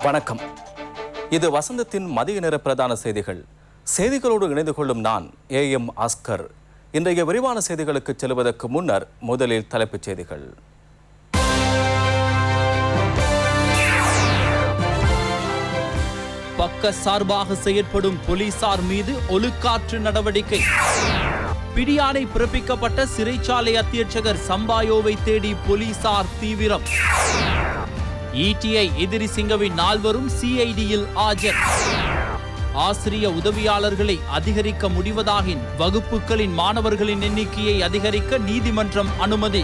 வணக்கம். இது வசந்தத்தின் மதிய நேர பிரதான செய்திகள். செய்திகளோடு இணைந்து கொள்ளும் நான் AM அஸ்கர். இன்றைய விரிவான செய்திகளுக்கு செல்வதற்கு முன்னர் முதலில் தலைப்புச் செய்திகள். பக்க சார்பாக செயற்படும் போலீசார் மீது ஒழுக்காற்று நடவடிக்கை. பிடியாணை பிறப்பிக்கப்பட்ட சிறைச்சாலை அத்தியட்சகர் சம்பாயோவை தேடி போலீசார் தீவிரம். ETI எதிரிசிங்கவின் நால்வரும் CIDயில் ஆஜர். ஆசிரிய உதவியாளர்களை அதிகரிக்க முடிவதாகின் வகுப்புகளின் மாணவர்களின் எண்ணிக்கையை அதிகரிக்க நீதிமன்றம் அனுமதி.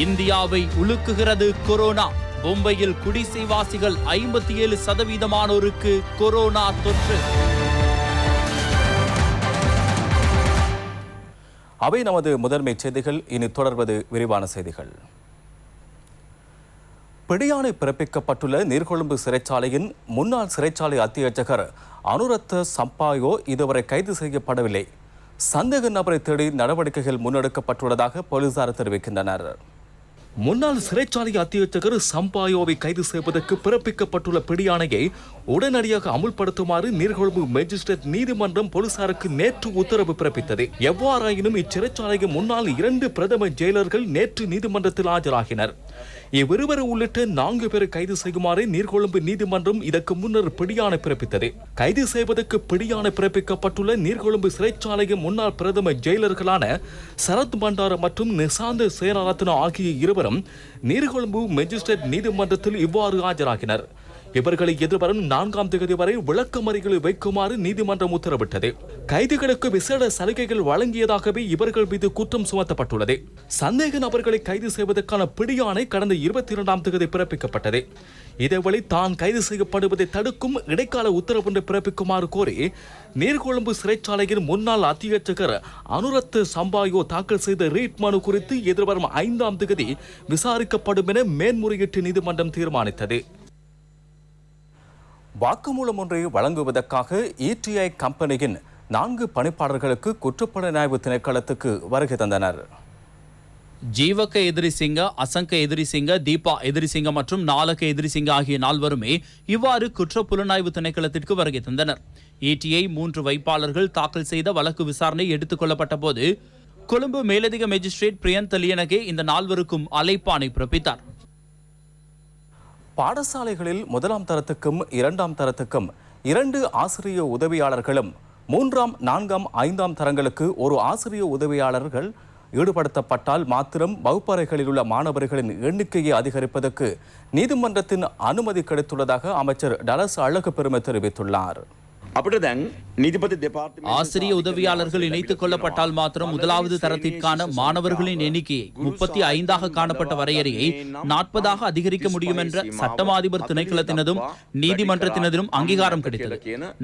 இந்தியாவை உலுக்குகிறது கொரோனா. மும்பையில் குடிசைவாசிகள் 57% கொரோனா தொற்று. அவை நமது முதன்மை செய்திகள். இனி தொடர்வது விரிவான செய்திகள். பிடியாணை பிறப்பிக்கப்பட்டுள்ள நீர்கொழும்பு சிறைச்சாலையின் முன்னாள் சிறைச்சாலை அத்தியட்சகர் அனுரத்த சம்பாயோ இதுவரை கைது செய்யப்படவில்லை. சந்தேக நபரை தேடி நடவடிக்கைகள் முன்னெடுக்கப்பட்டுள்ளதாக போலீசார் தெரிவிக்கின்றனர். முன்னாள் சிறைச்சாலை அத்தியட்சகர் சம்பாயோவை கைது செய்வதற்கு பிறப்பிக்கப்பட்டுள்ள பிடியாணையை உடனடியாக அமுல்படுத்துமாறு நீர்கொழும்பு மேஜிஸ்ட்ரேட் நீதிமன்றம் போலீசாருக்கு நேற்று உத்தரவு பிறப்பித்தது. எவ்வாறாயினும் இச்சிறைச்சாலையின் முன்னாள் 2 பிரதம ஜெயிலர்கள் நேற்று நீதிமன்றத்தில் ஆஜராகினர். இவ்விருவர் உள்ளிட்ட 4 பேரை கைது செய்யுமாறு நீர்கொழும்பு நீதிமன்றம் இதற்கு முன்னர் பிடியாணை பிறப்பித்தது. கைது செய்வதற்கு பிடியாணை பிறப்பிக்கப்பட்டுள்ள நீர்கொழும்பு சிறைச்சாலையின் முன்னாள் பிரதம ஜெயிலர்களான சரத் பண்டார மற்றும் நிசாந்த சேனாரத்ன ஆகிய இருவரும் நீர்கொழும்பு மேஜிஸ்ட்ரேட் நீதிமன்றத்தில் இவ்வாறு ஆஜராகினர். இவர்களை எதிர்வரும் 4ஆம் தேதி வரை விளக்கமறியலில் வைக்குமாறு நீதிமன்றம் உத்தரவிட்டது. கைதிகளுக்கு விசேட சலுகைகள் வழங்கியதாகவே இவர்கள் மீது குற்றம் சுமத்தப்பட்டுள்ளது. சந்தேக நபர்களை கைது செய்வதற்கான பிடியாணை கடந்த 22ஆம் தேதி பிறப்பிக்கப்பட்டது. இதேவேளை தான் கைது செய்யப்படுவதை தடுக்கும் இடைக்கால உத்தரவொன்றை பிறப்பிக்குமாறு கோரி நீர்கொழும்பு சிறைச்சாலையின் முன்னாள் அத்தியட்சகர் அனுரத்த சம்பாயோ தாக்கல் செய்த ரீட் மனு குறித்து எதிர்வரும் 5ஆம் தேதி விசாரிக்கப்படும் என மேன்முறையீட்டு நீதிமன்றம் தீர்மானித்தது. வாக்குமூலம் ஒன்றை வழங்குவதற்காக ETI கம்பெனியின் 4 பணிப்பாளர்களுக்கு குற்றப்புலனாய்வு திணைக்களத்துக்கு வருகை தந்தனர். ஜீவக எதிரிசிங்க, அசங்க எதிரிசிங்க, தீபா எதிரிசிங்க மற்றும் நாலக எதிரிசிங்க ஆகிய 4வருமே இவ்வாறு குற்றப்புலனாய்வு திணைக்களத்திற்கு வருகை தந்தனர். ETI 3 வைப்பாளர்கள் தாக்கல் செய்த வழக்கு விசாரணை எடுத்துக் கொள்ளப்பட்ட போது கொழும்பு மேலதிக மேஜிஸ்ட்ரேட் பிரியந்த் லியனகே இந்த 4வருக்கும் அழைப்பாணை பிறப்பித்தார். பாடசாலைகளில் 1ஆம் தரத்துக்கும் 2ஆம் தரத்துக்கும் 2 ஆசிரிய உதவியாளர்களும் 3ஆம் 4ஆம் 5ஆம் தரங்களுக்கு ஒரு ஆசிரிய உதவியாளர்கள் ஈடுபடுத்தப்பட்டால் மாத்திரம் வகுப்பறைகளில் உள்ள மாணவர்களின் எண்ணிக்கையை அதிகரிப்பதற்கு நீதிமன்றத்தின் அனுமதி கிடைத்துள்ளதாக அமைச்சர் டலஸ் அழகுபெருமை தெரிவித்துள்ளார். ஆசிரிய உதவியாளர்கள் இணைத்துக் கொள்ளப்பட்டால் மாத்திரம் 1வது தரத்திற்கான மாணவர்களின் எண்ணிக்கையை 35ஆக காணப்பட்ட வரையறையை 40ஆக அதிகரிக்க முடியும் என்ற சட்டமாதிபர் திணைக்களத்தினதும் நீதிமன்றத்தினதும் அங்கீகாரம் கிடைத்தது.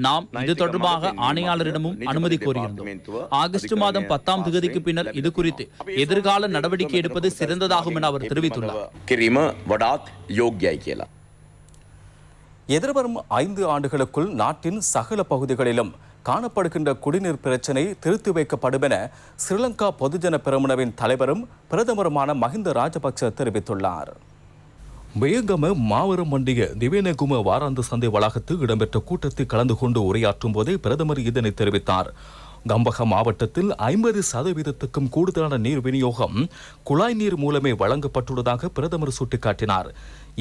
நாம் இது தொடர்பாக ஆணையாளரிடமும் அனுமதி கோரியிருந்தோம். ஆகஸ்ட் மாதம் 10ஆம் தேதிக்கு பின்னர் இது குறித்து எதிர்கால நடவடிக்கை எடுப்பது சிறந்ததாகும் என அவர் தெரிவித்துள்ளார். எதிர்வரும் 5 ஆண்டுகளுக்குள் நாட்டின் சகல பகுதிகளிலும் காணப்படுகின்ற குடிநீர் பிரச்சினை திருத்தி வைக்கப்படும் என ஸ்ரீலங்கா பொதுஜன பெரமுனவின் தலைவரும் பிரதமருமான மஹிந்த ராஜபக்ச தெரிவித்துள்ளார். வேகம மாவரம் மண்டிய திவேனகும வாராந்த சந்தை வளாகத்தில் இடம்பெற்ற கூட்டத்தில் கலந்து கொண்டு உரையாற்றும் போதே பிரதமர் இதனை தெரிவித்தார். கம்பக மாவட்டத்தில் 50%க்கும் கூடுதலான நீர் விநியோகம் குழாய் நீர் மூலமே வழங்கப்பட்டுள்ளதாக பிரதமர் சுட்டிக்காட்டினார்.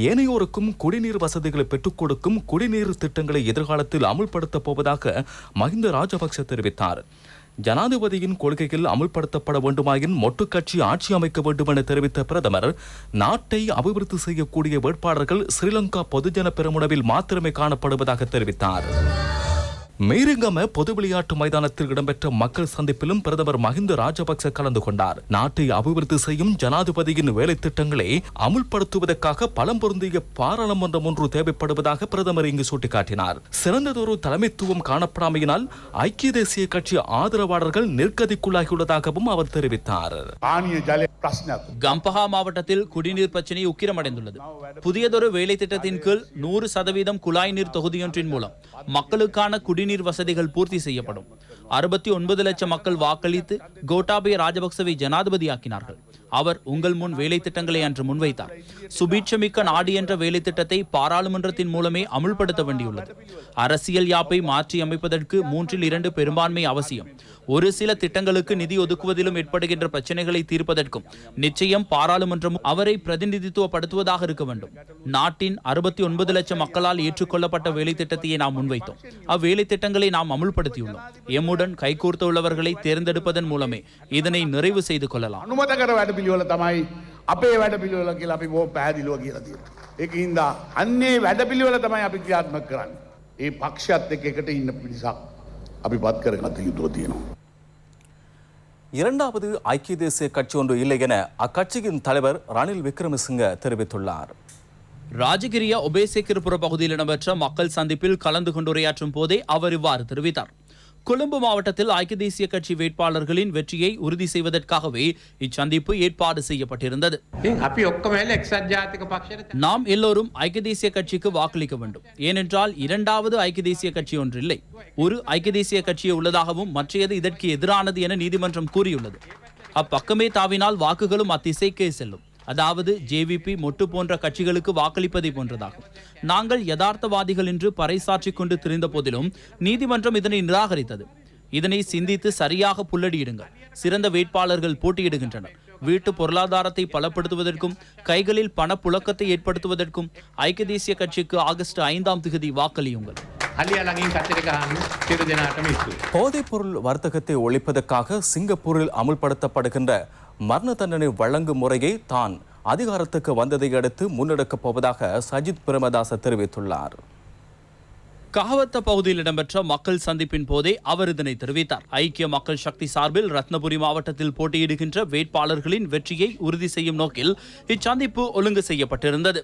ஏனையோருக்கும் குடிநீர் வசதிகளை பெற்றுக் கொடுக்கும் குடிநீர் திட்டங்களை எதிர்காலத்தில் அமுல்படுத்தப் போவதாக மஹிந்த ராஜபக்ச தெரிவித்தார். ஜனாதிபதியின் கொள்கைகள் அமுல்படுத்தப்பட வேண்டுமாயின் மொட்டு கட்சி ஆட்சி அமைக்க வேண்டும் என தெரிவித்த பிரதமர் நாட்டை அபிவிருத்தி செய்யக்கூடிய வேட்பாளர்கள் ஸ்ரீலங்கா பொதுஜன பெரமுனவில் மாத்திரமே காணப்படுவதாக தெரிவித்தார். மேரிகம பொது விளையாட்டு மைதானத்தில் இடம்பெற்ற மக்கள் சந்திப்பிலும் பிரதமர் மஹிந்த ராஜபக்ச கலந்து கொண்டார். நாட்டை அபிவிருத்தி செய்யும் ஜனாதிபதியின் வேலை திட்டங்களை அமுல்படுத்துவதற்காக பலம் பொருந்திய பாராளுமன்றம் ஒன்று தேவைப்படுவதாக பிரதமர் இங்கு சுட்டிக்காட்டினார். சிறந்ததொரு தலைமைத்துவம் காணப்படாமையினால் ஐக்கிய தேசிய கட்சி ஆதரவாளர்கள் நெருக்கடிக்குள்ளாகியுள்ளதாகவும் அவர் தெரிவித்தார். கம்பஹா மாவட்டத்தில் குடிநீர் பிரச்சினை உக்கிரமடைந்துள்ளது. புதியதொரு வேலை திட்டத்தின் கீழ் 100% குழாய் நீர் தொகுதியொன்றின் மூலம் மக்களுக்கான குடிநீர் வசதிகள் பூர்த்தி செய்யப்படும். 69 லட்சம் மக்கள் வாக்களித்து கோட்டாபய ராஜபக்சவை ஜனாதிபதியாக்கினார்கள். அவர் உங்கள் முன் வேலை திட்டங்களை அன்று முன்வைத்தார். சுபீட்சமிக்க நாடு என்ற வேலை திட்டத்தை பாராளுமன்றத்தின் மூலமே அமுல்படுத்த வேண்டியுள்ளது. அரசியல் யாப்பை மாற்றி அமைப்பதற்கு 3/2 பெரும்பான்மை அவசியம். ஒரு சில திட்டங்களுக்கு நிதி ஒதுக்குவதிலும் ஏற்படுகின்ற பிரச்சனைகளை தீர்ப்பதற்கும் நிச்சயம் பாராளுமன்றமும் அவரை பிரதிநிதித்துவப்படுத்துவதாக இருக்க வேண்டும். நாட்டின் 69 லட்சம் மக்களால் ஏற்றுக்கொள்ளப்பட்ட வேலை திட்டத்தையே நாம் முன்வைத்தோம். அவ்வேலை திட்டங்களை நாம் அமுல்படுத்தியுள்ளோம். எம்முடன் கைகோர்த்து உள்ளவர்களை தேர்ந்தெடுப்பதன் மூலமே இதனை நிறைவு செய்து கொள்ளலாம். පිළිවෙල තමයි අපේ වැඩ පිළිවෙල කියලා අපි බොහොම පැහැදිලිව කියලා තියෙනවා. ඒකින්ද අන්නේ වැඩ පිළිවෙල තමයි අපි ක්‍රියාත්මක කරන්නේ. ඒ පක්ෂයත් එක්ක එකට ඉන්න පිරිසක් අපි පත් කරගත යුතුව තියෙනවා. இரண்டாவது ஐக்கிய தேசிய கட்சி ஒன்று இல்லை என அக்கட்சியின் தலைவர் ரணில் விக்ரமசிங்க தெரிவித்துள்ளார். ராஜகிரிய ஒபேசேக்கிரபுர பகுதியில் இடம்பெற்ற மக்கள் சந்திப்பில் கலந்து கொண்டு உரையாற்றும் போதே அவர் இவ்வாறு தெரிவித்தார். கொழும்பு மாவட்டத்தில் ஐக்கிய தேசிய கட்சி வேட்பாளர்களின் வெற்றியை உறுதி செய்வதற்காகவே இச்சந்திப்பு ஏற்பாடு செய்யப்பட்டிருந்தது. நாம் எல்லோரும் ஐக்கிய தேசிய கட்சிக்கு வாக்களிக்க வேண்டும். ஏனென்றால் இரண்டாவது ஐக்கிய தேசிய கட்சி ஒன்றில்லை. ஒரு ஐக்கிய தேசிய கட்சியே உள்ளதாகவும் மற்றையது இதற்கு எதிரானது என நீதிமன்றம் கூறியுள்ளது. அப்பக்கமே தாவினால் வாக்குகளும் அத்திசைக்கே செல்லும். அதாவது ஜேவிபி மொட்டு போன்ற கட்சிகளுக்கு வாக்களிப்பதை போன்றதாகும். நாங்கள் யதார்த்தவாதிகள் என்று பறைசாற்றிக் கொண்டு திரிந்த போதிலும் நீதிமன்றம் இதனை நிராகரித்தது. இதனை சிந்தித்து சரியாக புள்ளடியிடுங்கள். சிறந்த வேட்பாளர்கள் போட்டியிடுகின்றனர். வீட்டு பொருளாதாரத்தை பலப்படுத்துவதற்கும் கைகளில் பணப்புழக்கத்தை ஏற்படுத்துவதற்கும் ஐக்கிய தேசிய கட்சிக்கு ஆகஸ்ட் 5ஆம் தேதி வாக்களியுங்கள். போதைப்பொருள் வர்த்தகத்தை ஒழிப்பதற்காக சிங்கப்பூரில் அமுல்படுத்தப்படுகின்ற மரண தண்டனை வழங்கும் முறையை தான் அதிகாரத்துக்கு வந்ததை அடுத்து முன்னெடுக்கப் போவதாக சஜித் பிரேமதாச தெரிவித்துள்ளார். கஹவத்த பகுதியில் இடம்பெற்ற மக்கள் சந்திப்பின் போதே அவர் இதனை தெரிவித்தார். ஐக்கிய மக்கள் சக்தி சார்பில் ரத்னபுரி மாவட்டத்தில் போட்டியிடுகின்ற வேட்பாளர்களின் வெற்றியை உறுதி செய்யும் நோக்கில் இச்சந்திப்பு ஒழுங்கு செய்யப்பட்டிருந்தது.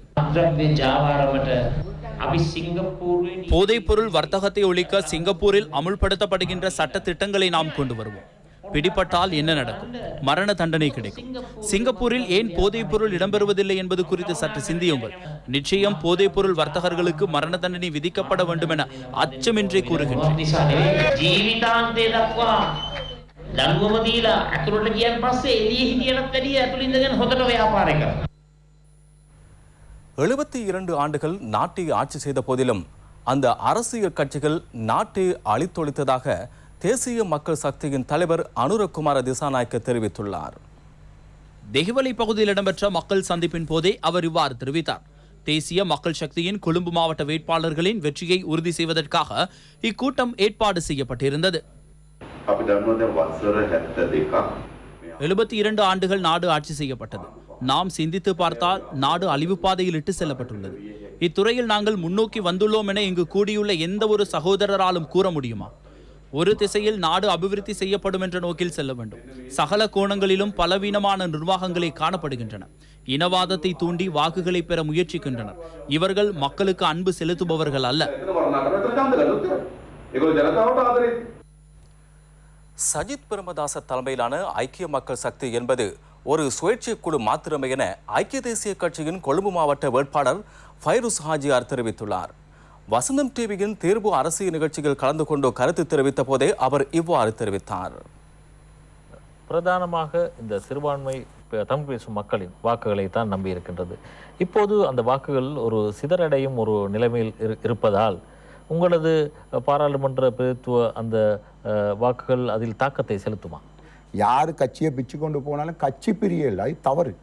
போதைப்பொருள் வர்த்தகத்தை ஒழிக்க சிங்கப்பூரில் அமுல்படுத்தப்படுகின்ற சட்ட திட்டங்களை நாம் கொண்டு வருவோம். பிடிபட்டால் என்ன நடக்கும்? மரண தண்டனை கிடைக்கும். சிங்கப்பூரில் ஏன் போதைப் பொருள் இடம்பெறுவதில்லை என்பது குறித்து சற்று சிந்தியுங்கள். நிச்சயம் போதைப் பொருள் வர்த்தகர்களுக்கு மரண தண்டனை விதிக்கப்பட வேண்டும் என அச்சமின்றி கூறுகின்றேன். 72 ஆண்டுகள் நாட்டை ஆட்சி செய்த போதிலும் அந்த அரசியல் கட்சிகள் நாட்டை அழித்தொழித்ததாக தேசிய மக்கள் சக்தியின் தலைவர் அனுரகுமார திசாநாயக்க தெரிவித்துள்ளார். தெஹிவளி பகுதியில் இடம்பெற்ற மக்கள் சந்திப்பின் போதே அவர் இவ்வாறு தெரிவித்தார். தேசிய மக்கள் சக்தியின் கொழும்பு மாவட்ட வேட்பாளர்களின் வெற்றியை உறுதி செய்வதற்காக இக்கூட்டம் ஏற்பாடு செய்யப்பட்டிருந்தது. 72 ஆண்டுகள் நாடு ஆட்சி செய்யப்பட்டது. நாம் சிந்தித்து பார்த்தால் நாடு அழிவு பாதையில் இட்டு செல்லப்பட்டுள்ளது. இத்துறையில் நாங்கள் முன்னோக்கி வந்துள்ளோம் என இங்கு கூடியுள்ள எந்த ஒரு சகோதரராலும் கூற முடியுமா? ஒரு திசையில் நாடு அபிவிருத்தி செய்யப்படும் என்ற நோக்கில் செல்ல வேண்டும். சகல கோணங்களிலும் பலவீனமான நிர்வாகங்களே காணப்படுகின்றன. இனவாதத்தை தூண்டி வாக்குகளை பெற முயற்சிக்கின்றனர். இவர்கள் மக்களுக்கு அன்பு செலுத்துபவர்கள் அல்ல. சஜித் பிரேமதாச தலைமையிலான ஐக்கிய மக்கள் சக்தி என்பது ஒரு சுயேட்சை குழு மாத்திரமே என ஐக்கிய தேசிய கட்சியின் கொழும்பு மாவட்ட வேட்பாளர் ஃபைருஸ் ஹாஜியார் தெரிவித்துள்ளார். வசந்தம் டிவியின் தேர்வு அரசியல் நிகழ்ச்சியில் கலந்து கொண்டு கருத்து தெரிவித்த போதே அவர் இவ்வாறு தெரிவித்தார். பிரதானமாக இந்த சிறுபான்மை தமிழ் பேசும் மக்களின் வாக்குகளை தான் நம்பி இருக்கின்றது. இப்போது அந்த வாக்குகள் ஒரு சிதறடையும் ஒரு நிலைமையில் இருப்பதால் உங்களது பாராளுமன்ற பிரதித்துவ அந்த வாக்குகள் அதில் தாக்கத்தை செலுத்துமா? யார் கட்சியை பிச்சு கொண்டு போனாலும் கட்சி பிரியல, அது தவறு.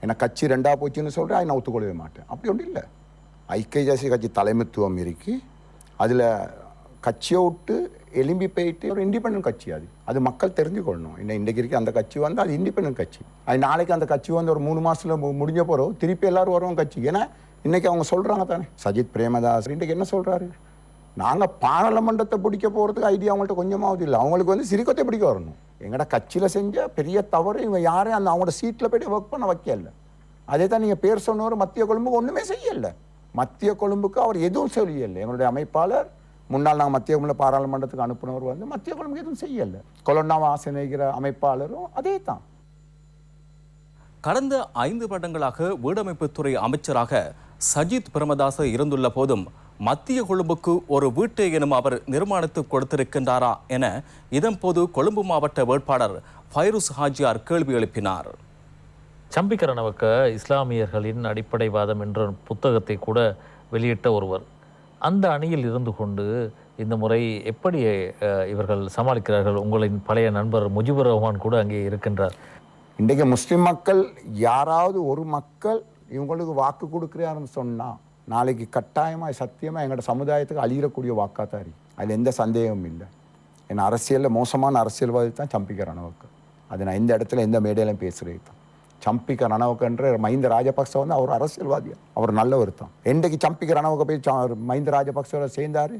ஏன்னா கட்சி ரெண்டா போச்சுன்னு சொல்கிறேன், அதை நான் ஒத்துக்கொள்ளவே மாட்டேன். அப்படி ஒன்றும் இல்லை. ஐக்கிய தேசிய கட்சி தலைமைத்துவம் இருக்கு. அதில் கட்சியை விட்டு எலும்பி போயிட்டு ஒரு இண்டிபெண்டன்ட் கட்சி. அது மக்கள் தெரிஞ்சுக்கொள்ளணும். இன்றைக்கு இருக்கு அந்த கட்சி வந்து அது இண்டிபெண்டன்ட் கட்சி. அது நாளைக்கு அந்த கட்சி வந்து ஒரு 3 மாதத்தில் முடிஞ்ச போகிறோம் திருப்பி எல்லாரும் வருவோம் கட்சி. ஏன்னா இன்றைக்கி அவங்க சொல்கிறாங்க தானே. சஜித் பிரேமதாஸ் இன்றைக்கு என்ன சொல்கிறாரு? நாங்கள் பாராளுமன்றத்தை பிடிக்க போகிறதுக்கு ஐடியா அவங்கள்ட்ட கொஞ்சமாவது இல்லை. அவங்களுக்கு வந்து சிறுக்கத்தை பிடிக்க வரணும். எங்கள்ட கட்சியில் செஞ்ச பெரிய தவறு இவங்க யாரையும் அந்த அவங்களோட சீட்டில் போய்ட்டு ஒர்க் பண்ண வைக்கல. அதே தான் நீங்கள் பேர் சொன்னவர் மத்திய கொழும்புக்கு ஒன்றுமே செய்யலை. மத்திய கொழும்புக்கு அவர் எதுவும் செய்யலை. எங்களுடைய அமைப்பாளர் முன்னாள் நாங்கள் மத்திய கொழும்புல பாராளுமன்றத்துக்கு அனுப்புனவர் வந்து மத்திய கொழும்புக்கு எதுவும் செய்யலை. கொலோனாவை ஆசனைகிற அமைப்பாளரும் அதே தான். கடந்த 5 வருடங்களாக வீடமைப்புத்துறை அமைச்சராக சஜித் பிரேமதாச இருந்துள்ள போதும் மத்திய கொழும்புக்கு ஒரு வீட்டை எனும் அவர் நிர்மாணித்து கொடுத்திருக்கின்றாரா என இதன்போது கொழும்பு மாவட்ட வேட்பாளர் ஃபைருஸ் ஹாஜியார் கேள்வி எழுப்பினார். சம்பிக்க ரணவக்க இஸ்லாமியர்களின் அடிப்படைவாதம் என்ற புத்தகத்தை கூட வெளியிட்ட ஒருவர். அந்த அணியில் இருந்து கொண்டு இந்த முறை எப்படி இவர்கள் சமாளிக்கிறார்கள்? உங்களின் பழைய நண்பர் முஜிபுர் ரஹ்மான் கூட அங்கே இருக்கின்றார். இன்றைக்கு முஸ்லீம் மக்கள் யாராவது ஒரு மக்கள் இவங்களுக்கு வாக்கு கொடுக்குறாருன்னு சொன்னால் நாளைக்கு கட்டாயமாக சத்தியமாக எங்களோட சமுதாயத்துக்கு அழியிடக்கூடிய வாக்காக இருக்கு. அதில் எந்த சந்தேகமும் இல்லை. ஏன்னா அரசியலில் மோசமான அரசியல்வாதி தான் சம்பிக்க ரணவக்க. அது நான் இந்த இடத்துல எந்த மேடையிலும் பேசுகிறது தான். சம்பிக்க ரணவக்கன்ற மஹிந்த ராஜபக்ச வந்து அவர் அரசியல்வாதியா, அவர் நல்லவர் தான். என்றைக்கு சம்பிக்க ரணவக்க போய் மஹிந்த ராஜபக்சோட சேர்ந்தார்,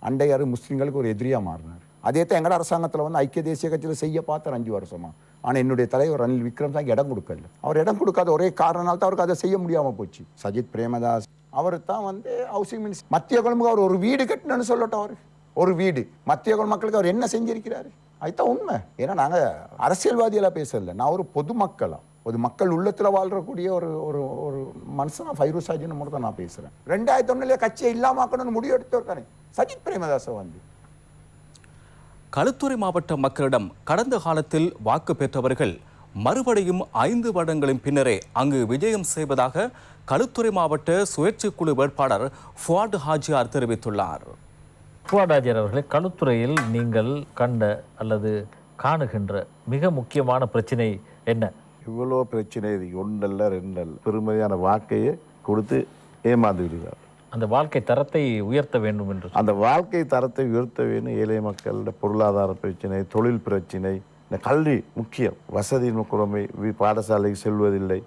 அண்டையார் முஸ்லீம்களுக்கு ஒரு எதிரியாக மாறினார். அதே தான் எங்களோட அரசாங்கத்தில் வந்து ஐக்கிய தேசிய கட்சியில் செய்ய பார்த்தார் 5 வருஷமா. ஆனால் என்னுடைய தலைவர் ரணில் விக்ரமசிங்கே இடம் கொடுக்கல. அவர் இடம் கொடுக்காத ஒரே காரணத்தால் தான் அவருக்கு அதை செய்ய முடியாமல் போச்சு. சஜித் பிரேமதாஸ் அவர் தான் வந்து ஹவுசிங் மினிஸ்டர். மத்திய கொழும்புக்கு அவர் ஒரு வீடு கட்டணும்னு சொல்லட்டும். அவர் ஒரு வீடு மத்திய கொழும்பு மக்களுக்கு அவர் என்ன செஞ்சிருக்கிறாரு? அதுதான் உண்மை. ஏன்னா நாங்கள் அரசியலெல்லாம் பேசல, நான் ஒரு பொதுமக்களா, ஒரு மக்கள் உள்ளத்தில் வாழ்றக்கூடிய ஒரு ஒரு ஒரு மனுஷனா ஃபைருஸ் ஹாஜின்னு மட்டும் தான் நான் பேசுகிறேன். 2001 கட்சியை இல்லாமக்கணும்னு முடிவு எடுத்தவர் தானே சஜித் பிரேமதாசை வந்து. களுத்துறை மாவட்ட மக்களிடம் கடந்த காலத்தில் வாக்கு பெற்றவர்கள் மறுபடியும் 5 வருடங்களின் பின்னரே அங்கு விஜயம் செய்வதாக களுத்துறை மாவட்ட சுயேட்சை குழு வேட்பாளர் ஃபுவாட் ஹாஜியார் தெரிவித்துள்ளார். ஃபுவாட் ஹாஜியார் அவர்களே, களுத்துறையில் நீங்கள் கண்ட அல்லது காணுகின்ற மிக முக்கியமான பிரச்சனை என்ன? இவ்வளோ பிரச்சனை ஒன்றல்ல 2 அல்ல, பெருமதியான வாக்கையே கொடுத்து ஏமாந்து விடுகிறார். அந்த வாழ்க்கை தரத்தை உயர்த்த வேண்டும் என்று, அந்த வாழ்க்கை தரத்தை உயர்த்த வேண்டும். ஏழை மக்களோட பொருளாதார பிரச்சனை, தொழில் பிரச்சனை, இந்த கல்வி முக்கியம். வசதி குறைமை, பாடசாலைக்கு செல்வதில்லை,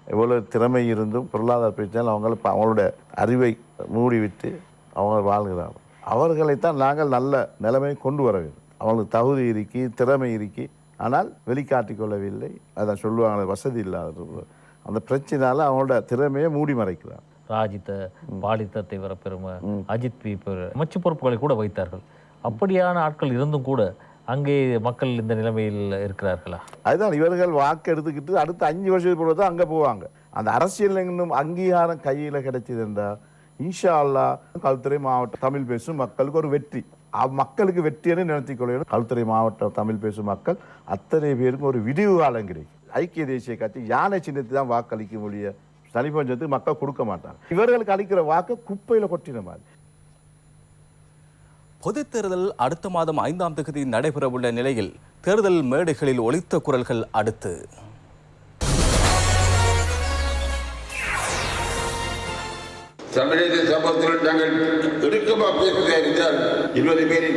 எவ்வளோ திறமை இருந்தும் பொருளாதார பிரச்சனை அவங்களோட அறிவை மூடிவிட்டு அவங்க வாழ்கிறார்கள். அவர்களைத்தான் நாங்கள் நல்ல நிலைமை கொண்டு வர வேண்டும். அவங்களுக்கு தகுதி இருக்கி, திறமை இருக்கி, ஆனால் வெளிக்காட்டி கொள்ளவில்லை. அதை சொல்லுவாங்க வசதி இல்லாத அந்த பிரச்சனையால் அவங்களோட திறமையை மூடி மறைக்கிறார். ராஜித பாலித்தத்தை வர பெருமை, அஜித் பி அமைச்சு பொறுப்புகளை கூட வைத்தார்கள். அப்படியான ஆட்கள் இருந்தும் கூட அங்கே மக்கள் இந்த நிலைமையில் இருக்கிறார்களா? அதுதான் இவர்கள் வாக்கு எடுத்துக்கிட்டு அடுத்த 5 வருஷத்துக்கு போல தான் அங்கே போவாங்க. அந்த அரசியல் இன்னும் அங்கீகாரம் கையில் கிடைச்சது என்றால் இன்ஷா அல்லாஹ் களுத்துறை மாவட்ட தமிழ் பேசும் மக்களுக்கு ஒரு வெற்றி. மக்களுக்கு வெற்றின்னு நினைத்துக் கொள்ளும். களுத்துறை மாவட்ட தமிழ் பேசும் மக்கள் அத்தனை பேருக்கு ஒரு விடிவு காலம் கிடைக்கும். ஐக்கிய தேசிய கட்சி யானை சின்னத்தை தான் வாக்களிக்க முடியும். தனிப்பஞ்சத்துக்கு மக்கள் கொடுக்க மாட்டாங்க. இவர்களுக்கு அளிக்கிற வாக்கு குப்பையில் கொட்டின மாதிரி. பொதுத் தேர்தல் அடுத்த மாதம் 5ஆம் தேதி நடைபெறவுள்ள நிலையில் தேர்தல் மேடைகளில் ஒலித்த குரல்கள் அடுத்து. தமிழக சமூகத்தில் நாங்கள் இறுக்கமாக பேசுவதாக இருந்தால் 20 பேரை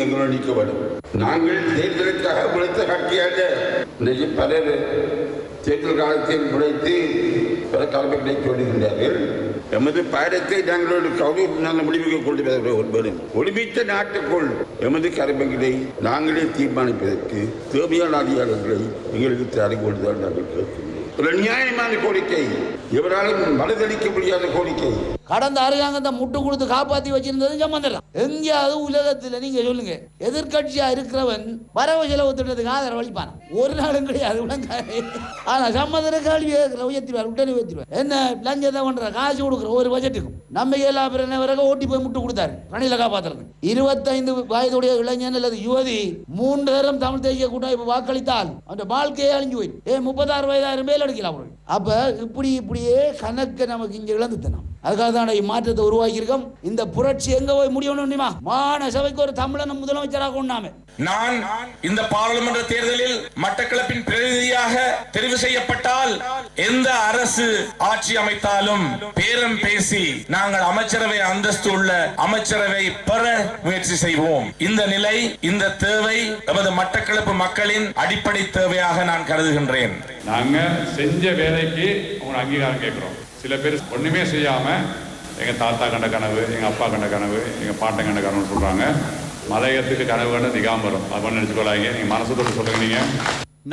எங்களோடு நீக்க வேண்டும். நாங்கள் தேர்தலுக்காக உழைத்த கட்சியாக பலர் தேர்தல் காலத்தில் உழைத்து பல தலைமைகளை சொல்லுகின்றார்கள். எமது பாடத்தை நாங்களோடு கௌரவ முடிவுகள் கொண்டு வரும். ஒளிமித்த நாட்டுக்குள் எமது கடமைகளை நாங்களே தீர்மானிப்பதற்கு தேவையான அதிகாரங்களை எங்களுக்கு தரங்கொண்டுதான் நாங்கள் கேட்கின்றோம். ஒரு நியாயமான கோரிக்கை, எவராலும் மனதளிக்க முடியாத கோரிக்கை. கடந்த அரசாங்கத்தை முட்டு கொடுத்து காப்பாற்றி வச்சிருந்தது சம்பந்தம். எங்கேயாவது உலகத்தில் நீங்க சொல்லுங்க, எதிர்கட்சியா இருக்கிறவன் வரவு செலவு திட்டத்துக்கு ஆதரவு அளிப்பான்? ஒரு நாளும் கிடையாது. ஆனா சம்பந்தன கேள்வி உயர்த்திடுவார், உடனே உயர்த்திடுவார். என்ன லஞ்சத்தை பண்ற, காசு கொடுக்குற ஒரு பட்ஜெட்டுக்கும் நம்ம எல்லா பிரச்சனை வரைக்கும் ஓட்டி போய் முட்டு கொடுத்தாரு ரணில காப்பாத்துறது. 25 வயதுடைய இளைஞன் அல்லது யுவதி 3 தரம் தமிழ் தேசிய கூட்டமைப்பு வாக்களித்தால் அந்த வாழ்க்கையே அழிஞ்சு போயிடும். 36 வயதாயிரம் மேல் அடிக்கலாம். அப்ப இப்படியே கணக்கு நமக்கு இங்க இழந்துட்டோம். அதுக்காக தான் மாற்றத்தை உருவாக்கி இருக்கோம். இந்த புரட்சி எங்க போய் முடியணும்? மாகாண சபைக்கு ஒரு தமிழன முதலமைச்சராக கொண்டாமே. நான் இந்த பாராளுமன்ற தேர்தலில் மட்டக்களப்பின் பிரதிநிதியாக தெரிவு செய்யப்பட்டால் எந்த அரசு ஆட்சி அமைத்தாலும் பேரம் பேசி நாங்கள் அமைச்சரவை அந்தஸ்து உள்ள அமைச்சரவை பெற முயற்சி செய்வோம். இந்த நிலை, இந்த தேவை நமது மட்டக்களப்பு மக்களின் அடிப்படை தேவையாக நான் கருதுகின்றேன். நாங்க செஞ்ச வேலைக்கு அவங்க அங்கீகாரம் கேட்கிறோம். சில பேர் ஒண்ணுமே செய்யாம எங்க தாத்தா கண்ட கனவு, எங்க அப்பா கண்ட கனவு, எங்க பாட்டன் கண்ட கனவு சொல்றாங்க. மலையத்துக்கு கனவு கண்ட திகாம்பரம் அது நினைச்சுக்கொள்ளாங்க. நீங்க மனசுத்தோடு சொல்லுங்க. நீங்க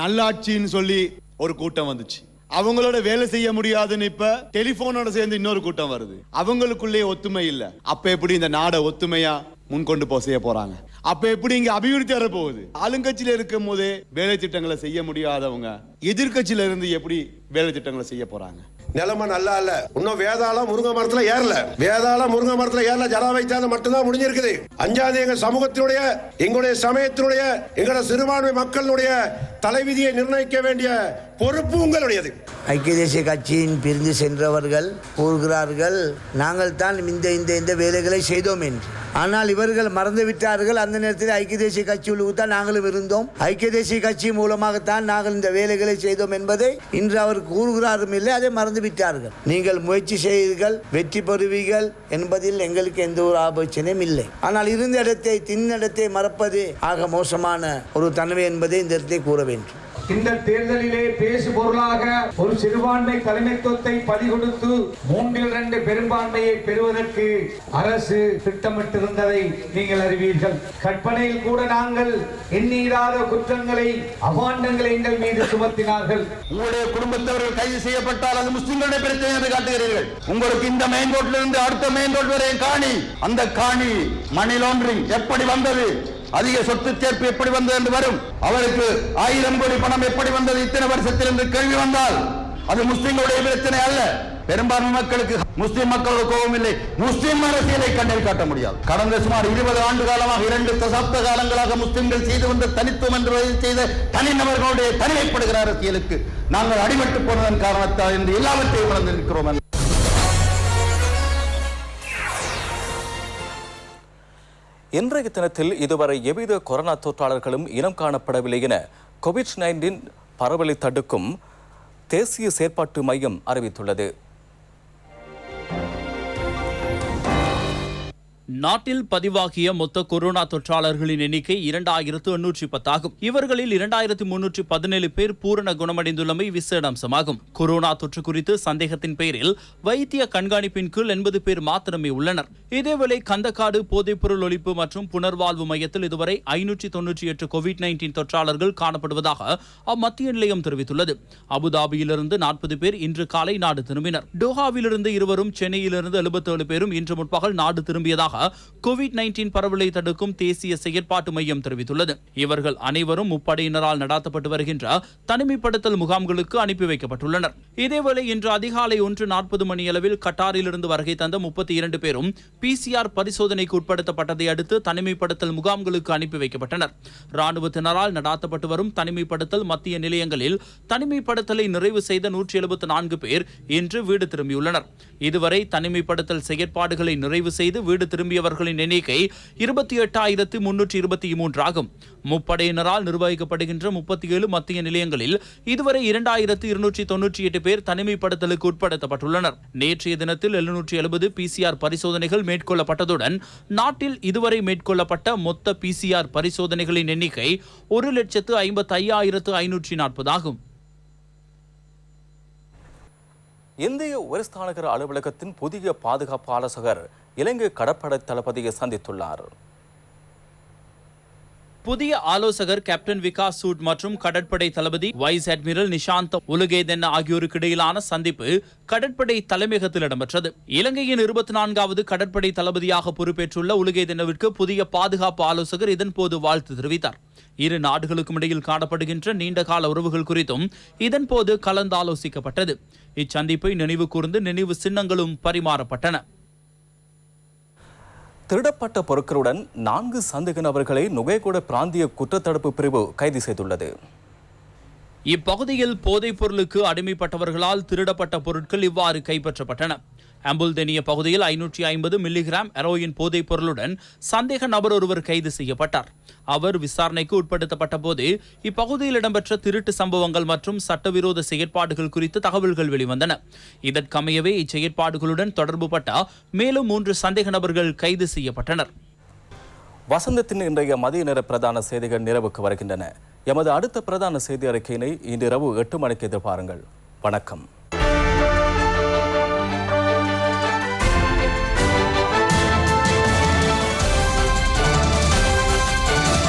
நல்லாட்சின்னு சொல்லி ஒரு கூட்டம் வந்துச்சு. அவங்களோட வேலை செய்ய முடியாதுன்னு இப்ப டெலிபோனோட சேர்ந்து இன்னொரு கூட்டம் வருது. அவங்களுக்குள்ளே ஒத்துமை இல்ல. அப்ப எப்படி இந்த நாடை ஒத்துமையா முன்கொண்டு செய்ய போறாங்க? அப்ப எப்படி இங்க அபிவிருத்தி வர போகுது? ஆளுங்கட்சியில இருக்கும் போதே வேலை திட்டங்களை செய்ய முடியாதவங்க எதிர்கட்சியில இருந்து எப்படி வேலை திட்டங்களை செய்ய போறாங்க? நிலைமை நல்லா இல்ல. இன்னும் வேதாளம் முருங்கை மரத்துல ஏறல ஜரா வைத்தாத மட்டும்தான் முடிஞ்சிருக்குது. 5ஆம் தேதி எங்க சமூகத்தினுடைய, எங்களுடைய சமயத்தினுடைய, எங்களோட சிறுபான்மை மக்களுடைய தலைவிதியை நிர்ணயிக்க வேண்டிய பொறுப்பு உங்களுடையது. ஐக்கிய தேசிய கட்சியின் பிரிந்து சென்றவர்கள் கூறுகிறார்கள், நாங்கள் தான் இந்த வேலைகளை செய்தோம் என்று. ஆனால் இவர்கள் மறந்துவிட்டார்கள், அந்த நேரத்தில் ஐக்கிய தேசிய கட்சியுள்ளு தான் நாங்களும் இருந்தோம், ஐக்கிய தேசிய கட்சி மூலமாகத்தான் நாங்கள் இந்த வேலைகளை செய்தோம் என்பதை இன்று அவர் கூறுகிறாரும் இல்லை, அதை மறந்துவிட்டார்கள். நீங்கள் முயற்சி செய்வீர்கள், வெற்றி பெறுவீர்கள் என்பதில் எங்களுக்கு எந்த ஒரு ஆபோசனையும் இல்லை. ஆனால் இருந்த இடத்தை தின்னிடத்தை மறப்பது ஆக மோசமான ஒரு தன்மை என்பதை இந்த இடத்தை கூற வேண்டும். இந்த தேர்தலிலே பேசு பொருளாக ஒரு சிறுபான்மை தலைமைத்துவத்தை பறிகொடுத்து 3/2 பெரும்பான்மையை பெறுவதற்கு அரசு திட்டமிட்டிருந்ததை நீங்கள் அறிவீர்கள். கற்பனையில் கூட நாங்கள் எண்ணியிராத குற்றங்களை, அபாண்டங்களை எங்கள் மீது சுமத்தினார்கள். உங்களுடைய குடும்பத்தவர்கள் கைது செய்யப்பட்டால் அது முஸ்லிம்களுடைய பிரச்சனை என்று காட்டுகிறீர்கள். உங்களுக்கு இந்த மெயின் ரோட்ல இருந்து அடுத்த மெயின் ரோட் வரை காணி, அந்த காணி மணி லாண்டரிங் எப்படி வந்தது, அதிக சொத்து சேர்ப்பு எப்படி வந்தது என்று வரும். அவருக்கு 1000 கோடி பணம் எப்படி வந்தது இத்தனை வருஷத்தில் என்று கேள்வி வந்தால் அது முஸ்லிம்களுடைய பிரச்சனை அல்ல. பெரும்பான்மை மக்களுக்கு முஸ்லிம் மக்களோட கோபம் இல்லை. முஸ்லிம் அரசியலை கண்ணில் காட்ட முடியாது. கடந்த சுமார் 20 ஆண்டு காலமாக 2 தசாப்த காலங்களாக முஸ்லிம்கள் செய்து வந்த தனித்துவம் என்று செய்த தனிநபர்களுடைய தனிமைப்படுகிற அரசியலுக்கு நாங்கள் அடிபட்டு போனதன் காரணத்தால் என்று எல்லாவற்றையும் வளர்ந்து நிற்கிறோம். இன்றைய தினத்தில் இதுவரை எவ்வித கொரோனா தொற்றாளர்களும் இனம் காணப்படவில்லை என கோவிட்-19 பரவலை தடுக்கும் தேசிய செயற்பாட்டு மையம் அறிவித்துள்ளது. நாட்டில் பதிவாகிய மொத்த கொரோனா தொற்றாளர்களின் எண்ணிக்கை 2810 ஆகும். இவர்களில் 2317 பேர் பூரண குணமடைந்துள்ளமை விசேட அம்சமாகும். கொரோனா தொற்று குறித்து சந்தேகத்தின் பெயரில் வைத்திய கண்காணிப்பின் கீழ் 80 பேர் மாத்திரமே உள்ளனர். இதேவேளை கந்தக்காடு போதைப்பொருள் ஒழிப்பு மற்றும் புனர்வாழ்வு மையத்தில் இதுவரை 598 கோவிட்-19 தொற்றாளர்கள் காணப்படுவதாக அம்மத்திய நிலையம் தெரிவித்துள்ளது. அபுதாபியிலிருந்து 40 பேர் இன்று காலை நாடு திரும்பினர். டோஹாவிலிருந்து 2 சென்னையிலிருந்து 77 பேரும் இன்று முற்பகல் நாடு திரும்பியதாக கோவிட்-19 பரவலை தடுக்கும் தேசிய செயற்பாட்டு மையம் தெரிவித்துள்ளது. இவர்கள் அனைவரும் முப்படையினரால் நடாத்தப்பட்டு வருகின்ற தனிமைப்படுத்தல் முகாம்களுக்கு அனுப்பி வைக்கப்பட்டுள்ளனர். இதேவேளை இன்று அதிகாலை 1:40 மணியளவில் கட்டாரிலிருந்து வருகை தந்த 32 பேரும் PCR பரிசோதனைக்கு உட்படுத்தப்பட்டதை அடுத்து தனிமைப்படுத்தல் முகாம்களுக்கு அனுப்பி வைக்கப்பட்டனர். ராணுவத்தினரால் நடாத்தப்பட்டு வரும் தனிமைப்படுத்தல் மத்திய நிலையங்களில் தனிமைப்படுத்தலை நிறைவு செய்த 174 பேர் இன்று வீடு திரும்பியுள்ளனர். இதுவரை தனிமைப்படுத்தல் செயற்பாடுகளை நிறைவு செய்து வீடு திரும்பியவர்களின் எண்ணிக்கை 28,323 ஆகும். முப்படையினரால் நிர்வகிக்கப்படுகின்ற 37 மத்திய நிலையங்களில் இதுவரை 2,298 பேர் தனிமைப்படுத்தலுக்கு உட்படுத்தப்பட்டுள்ளனர். நேற்றைய தினத்தில் 770 PCR பரிசோதனைகள் மேற்கொள்ளப்பட்டதுடன் நாட்டில் இதுவரை மேற்கொள்ளப்பட்ட மொத்த PCR பரிசோதனைகளின் எண்ணிக்கை 1,55,540 ஆகும். இந்திய உயர்ஸ்தானிகர் அலுவலகத்தின் புதிய பாதுகாப்பு ஆலோசகர் இலங்கை கடற்படை தளபதியை சந்தித்துள்ளார். புதிய ஆலோசகர் கேப்டன் விகாஸ் சூட் மற்றும் கடற்படை தளபதி வைஸ் அட்மிரல் நிஷாந்த் உலுகேதென்ன ஆகியோருக்கு இடையிலான சந்திப்பு கடற்படை தலைமையகத்தில் இடம்பெற்றது. இலங்கையின் 24வது கடற்படை தளபதியாக பொறுப்பேற்றுள்ள உலுகேதென்னவிற்கு புதிய பாதுகாப்பு ஆலோசகர் இதன்போது வாழ்த்து தெரிவித்தார். இரு நாடுகளுக்கும் இடையில் காணப்படுகின்ற நீண்டகால உறவுகள் குறித்தும் இதன்போது கலந்தாலோசிக்கப்பட்டது. இச்சந்திப்பை நினைவு கூர்ந்து நினைவு சின்னங்களும் பரிமாறப்பட்டன. திருடப்பட்ட பொருட்களுடன் 4 சந்தேக நபர்களை நுகைகொட பிராந்திய குற்றத்தடுப்பு பிரிவு கைது செய்துள்ளது. இப்பகுதியில் போதைப் பொருளுக்கு அடிமைப்பட்டவர்களால் திருடப்பட்ட பொருட்கள் இவ்வாறு கைப்பற்றப்பட்டன. அம்புல்தெனிய பகுதியில் 550 மில்லிகிராம் ஹெரோயின் போதைப் பொருளுடன் சந்தேக நபர் ஒருவர் கைது செய்யப்பட்டார். அவர் விசாரணைக்கு உட்படுத்தப்பட்ட போது இப்பகுதியில் இடம்பெற்ற திருட்டு சம்பவங்கள் மற்றும் சட்டவிரோத செயற்பாடுகள் குறித்து தகவல்கள் வெளிவந்தன. இதற்கமையவே இச்செயற்பாடுகளுடன் தொடர்புபட்ட மேலும் 3 சந்தேக நபர்கள் கைது செய்யப்பட்டனர். வசந்தத்தின் இன்றைய மதிய நேர பிரதான செய்திகள் நிறைவுக்கு வருகின்றன. எமது அடுத்த பிரதான செய்தி அறிக்கையினை இன்றிரவு 8 மணிக்கு எதிர்பாருங்கள். வணக்கம்.